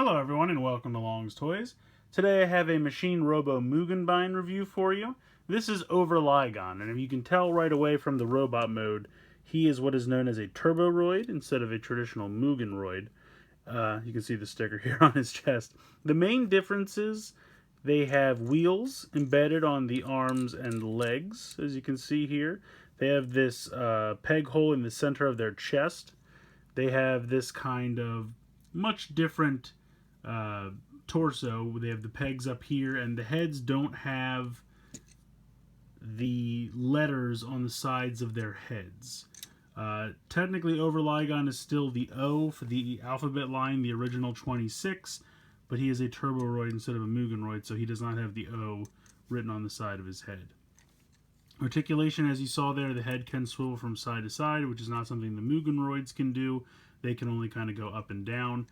Hello everyone and welcome to Long's Toys. Today I have a Machine Robo Mugenbine review for you. This is Overligan, and if you can tell right away from the robot mode, he is what is known as a Turboroid instead of a traditional Mugenroid. You can see the sticker here on his chest. The main difference is they have wheels embedded on the arms and legs, as you can see here. They have this peg hole in the center of their chest. They have this kind of much different torso. They have the pegs up here, and the heads don't have the letters on the sides of their heads. Technically, Overligan is still the O for the alphabet line, the original 26, but he is a Turboroid instead of a Mugenroid, so he does not have the O written on the side of his head. Articulation, as you saw there, the head can swivel from side to side, which is not something the Mugenroids can do. They can only kind of go up and down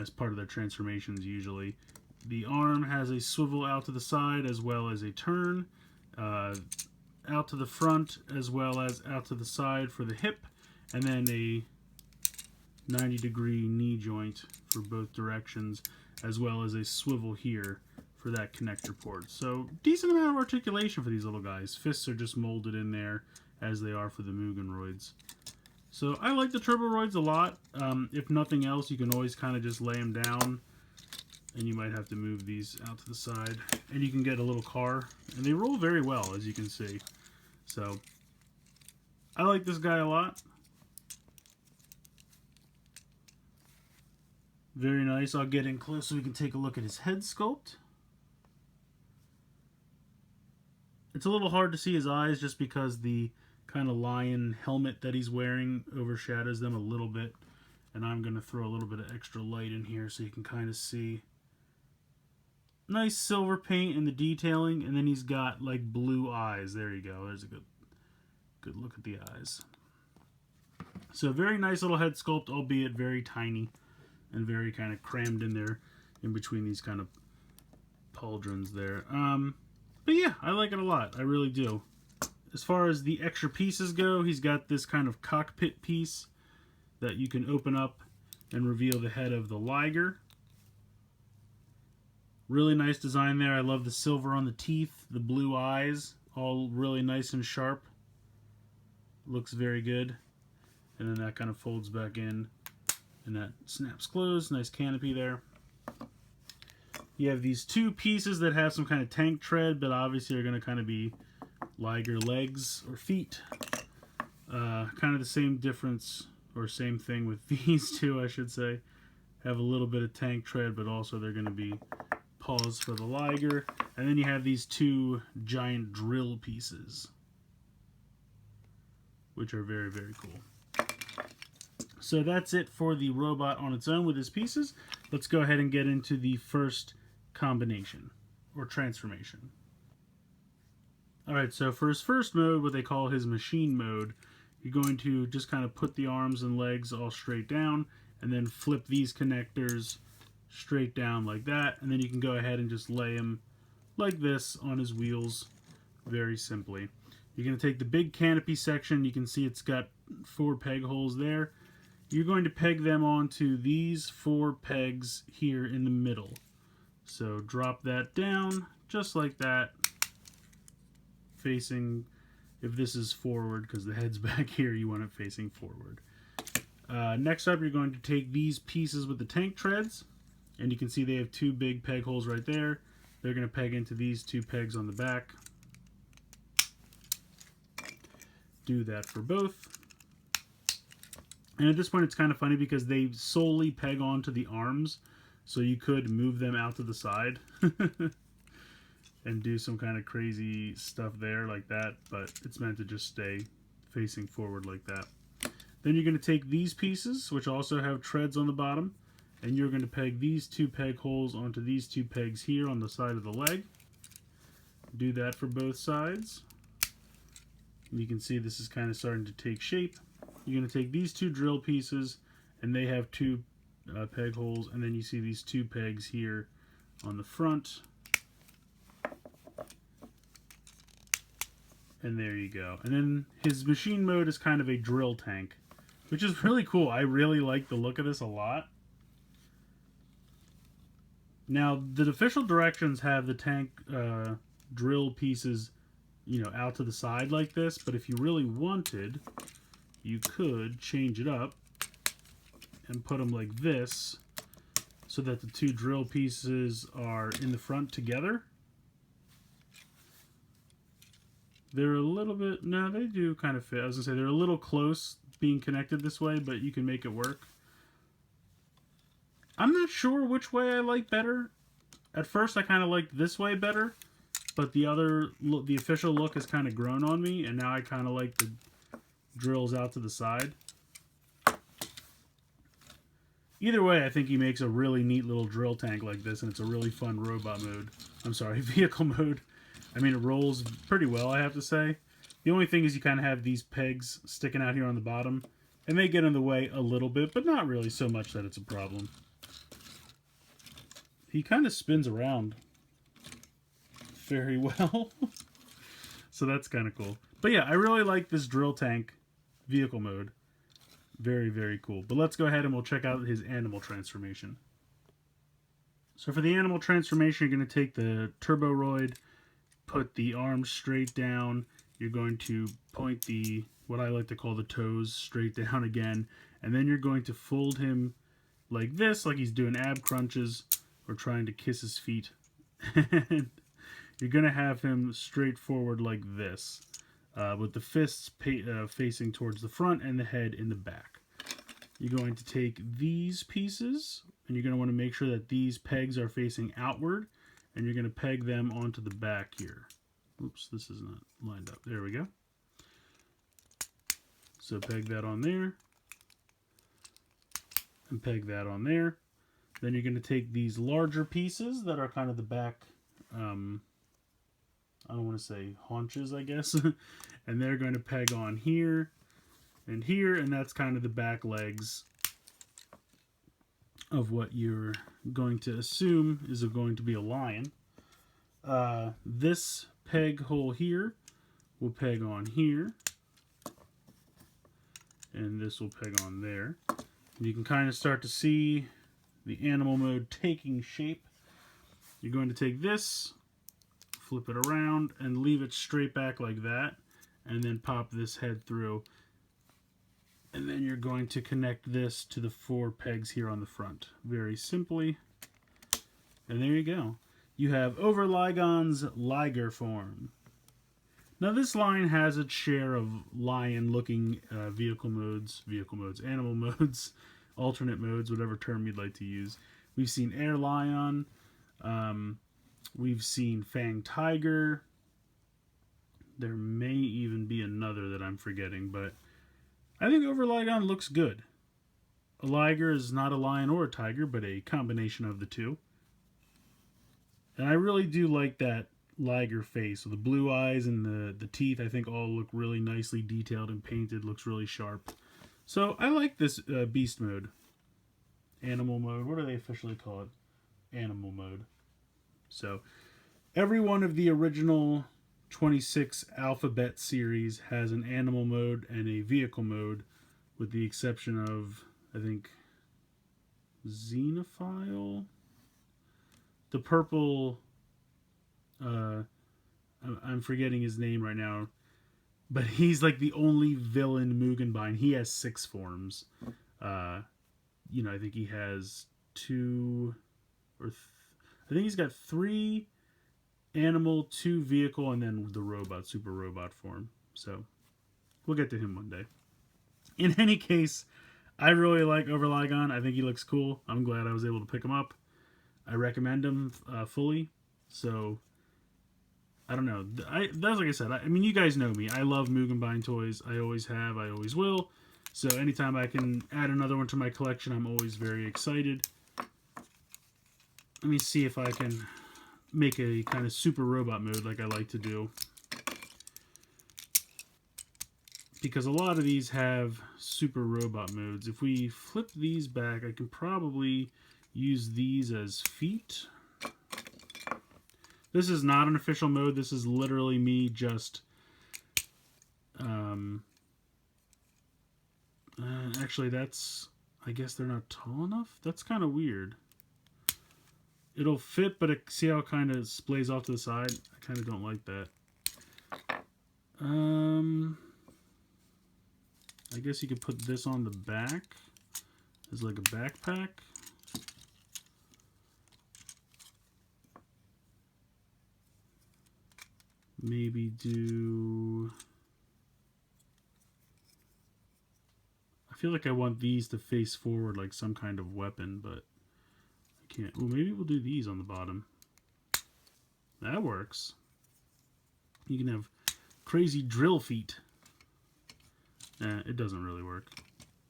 as part of their transformations usually. The arm has a swivel out to the side as well as a turn, out to the front as well as out to the side for the hip, and then a 90-degree knee joint for both directions, as well as a swivel here for that connector port. So decent amount of articulation for these little guys. Fists are just molded in there as they are for the Mugenroids. So I like the Turboroids a lot. If nothing else, you can always kind of just lay them down, and you might have to move these out to the side. And you can get a little car, and they roll very well, as you can see. So I like this guy a lot. Very nice. I'll get in close so we can take a look at his head sculpt. It's a little hard to see his eyes just because the kind of lion helmet that he's wearing overshadows them a little bit, and I'm going to throw a little bit of extra light in here so you can kind of see. Nice silver paint in the detailing, and then he's got like blue eyes. There you go. There's a good look at the eyes. So very nice little head sculpt, albeit very tiny and very kind of crammed in there in between these kind of pauldrons there. But yeah, I like it a lot. I really do. As far as the extra pieces go, he's got this kind of cockpit piece that you can open up and reveal the head of the Liger. Really nice design there. I love the silver on the teeth, the blue eyes, all really nice and sharp. Looks very good. And then that kind of folds back in, and that snaps closed. Nice canopy there. You have these two pieces that have some kind of tank tread, but obviously are going to kind of be Liger legs or feet. Kind of the same difference, or same thing with these two, I should say. Have a little bit of tank tread, but also they're going to be paws for the Liger. And then you have these two giant drill pieces, which are very, very cool. So that's it for the robot on its own with his pieces. Let's go ahead and get into the first combination, or transformation. Alright, so for his first mode, what they call his machine mode, you're going to just kind of put the arms and legs all straight down, and then flip these connectors straight down like that, and then you can go ahead and just lay him like this on his wheels, very simply. You're going to take the big canopy section. You can see it's got 4 peg holes there. You're going to peg them onto these 4 pegs here in the middle. So drop that down just like that, facing, if this is forward, because the head's back here, you want it facing forward. Next up, you're going to take these pieces with the tank treads, and you can see they have 2 big peg holes right there. They're going to peg into these 2 pegs on the back. Do that for both. And at this point, it's kind of funny because they solely peg onto the arms, so you could move them out to the side and do some kind of crazy stuff there like that, but it's meant to just stay facing forward like that. Then you're going to take these pieces, which also have treads on the bottom, and you're going to peg these 2 peg holes onto these 2 pegs here on the side of the leg. Do that for both sides. And you can see this is kind of starting to take shape. You're going to take these 2 drill pieces, and they have 2 peg holes, and then you see these 2 pegs here on the front. And there you go. And then his machine mode is kind of a drill tank, which is really cool. I really like the look of this a lot. Now, the official directions have the tank drill pieces, you know, out to the side like this, but if you really wanted, you could change it up and put them like this so that the two drill pieces are in the front together. They're a little bit, no, they do kind of fit. I was going to say they're a little close being connected this way, but you can make it work. I'm not sure which way I like better. At first, I kind of liked this way better, but the official look has kind of grown on me, and now I kind of like the drills out to the side. Either way, I think he makes a really neat little drill tank like this, and it's a really fun robot mode. I'm sorry, vehicle mode. I mean, it rolls pretty well, I have to say. The only thing is you kind of have these pegs sticking out here on the bottom, and they get in the way a little bit, but not really so much that it's a problem. He kind of spins around very well. So that's kind of cool. But yeah, I really like this drill tank vehicle mode. Very, very cool. But let's go ahead and we'll check out his animal transformation. So for the animal transformation, you're going to take the Turboroid, put the arms straight down. You're going to point the, what I like to call the toes, straight down again. And then you're going to fold him like this, like he's doing ab crunches or trying to kiss his feet. And you're going to have him straight forward like this, with the fists facing towards the front and the head in the back. You're going to take these pieces, and you're going to want to make sure that these pegs are facing outward, and you're going to peg them onto the back here. Oops, this is not lined up. There we go. So peg that on there, and peg that on there. Then you're going to take these larger pieces that are kind of the back, I don't want to say haunches, I guess, and they're going to peg on here, and that's kind of the back legs of what you're going to assume is going to be a lion. This peg hole here will peg on here, and this will peg on there. And you can kind of start to see the animal mode taking shape. You're going to take this, flip it around, and leave it straight back like that, and then pop this head through. And then you're going to connect this to the 4 pegs here on the front, very simply. And there you go. You have Overligan's Liger form. Now this line has its share of lion-looking vehicle modes, animal modes, alternate modes, whatever term you'd like to use. We've seen Air Lion, we've seen Fang Tiger. There may even be another that I'm forgetting, but I think Overligan looks good. A liger is not a lion or a tiger, but a combination of the two. And I really do like that liger face. So the blue eyes and the teeth, I think, all look really nicely detailed and painted. Looks really sharp. So I like this beast mode. Animal mode. What do they officially call it? Animal mode. So every one of the original 26 alphabet series has an animal mode and a vehicle mode, with the exception of, I think, Xenophile? The purple, I'm forgetting his name right now, but he's like the only villain Mugenbine. He has 6 forms. You know, I think he has 2, or I think he's got 3 animal, 2 vehicle, and then the robot, super robot form. So we'll get to him one day. In any case, I really like Overligan. I think he looks cool. I'm glad I was able to pick him up. I recommend him fully. So I don't know. That's like I said. I mean, you guys know me. I love Mugenbine toys. I always have. I always will. So anytime I can add another one to my collection, I'm always very excited. Let me see if I can make a kind of super robot mode like I like to do, because a lot of these have super robot modes. If we flip these back, I can probably use these as feet. This is not an official mode. This is literally me just actually, that's, I guess they're not tall enough. That's kind of weird. it'll fit, but see how it kind of splays off to the side? I kind of don't like that. I guess you could put this on the back as like a backpack. Maybe do... I feel like I want these to face forward like some kind of weapon, but I can't. Oh, maybe we'll do these on the bottom. That works. You can have crazy drill feet. It doesn't really work,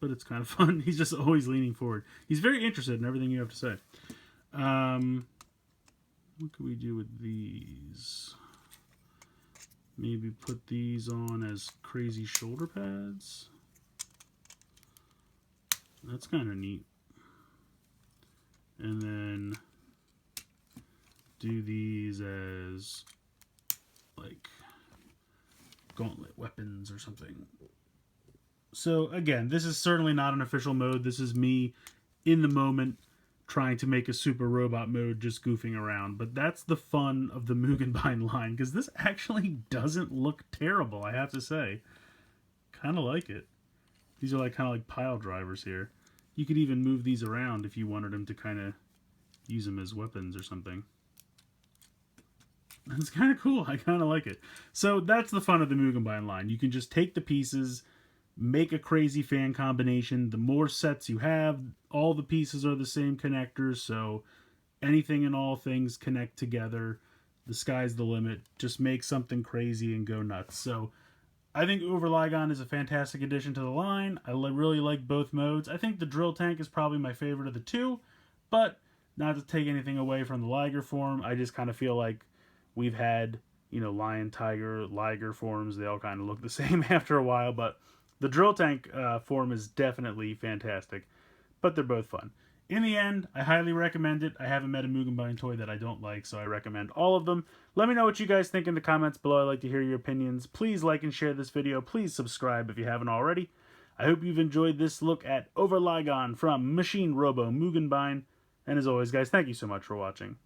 but it's kind of fun. He's just always leaning forward. He's very interested in everything you have to say. What can we do with these? Maybe put these on as crazy shoulder pads. That's kind of neat. And then do these as like gauntlet weapons or something. So again, this is certainly not an official mode. This is me in the moment trying to make a super robot mode, just goofing around. But that's the fun of the Mugenbine line, because this actually doesn't look terrible, I have to say. Kind of like it. These are like kind of like pile drivers here. You could even move these around if you wanted them to kind of use them as weapons or something. It's kind of cool. I kind of like it. So that's the fun of the Mugenbine line. You can just take the pieces, make a crazy fan combination. The more sets you have, all the pieces are the same connectors, so anything and all things connect together. The sky's the limit. Just make something crazy and go nuts. So I think Overligan is a fantastic addition to the line. I really like both modes. I think the drill tank is probably my favorite of the two, but not to take anything away from the Liger form, I just kind of feel like we've had, you know, lion, tiger, Liger forms. They all kind of look the same after a while, but the drill tank form is definitely fantastic, but they're both fun. In the end, I highly recommend it. I haven't met a Mugenbine toy that I don't like, so I recommend all of them. Let me know what you guys think in the comments below. I'd like to hear your opinions. Please like and share this video. Please subscribe if you haven't already. I hope you've enjoyed this look at Overligan from Machine Robo Mugenbine. And as always, guys, thank you so much for watching.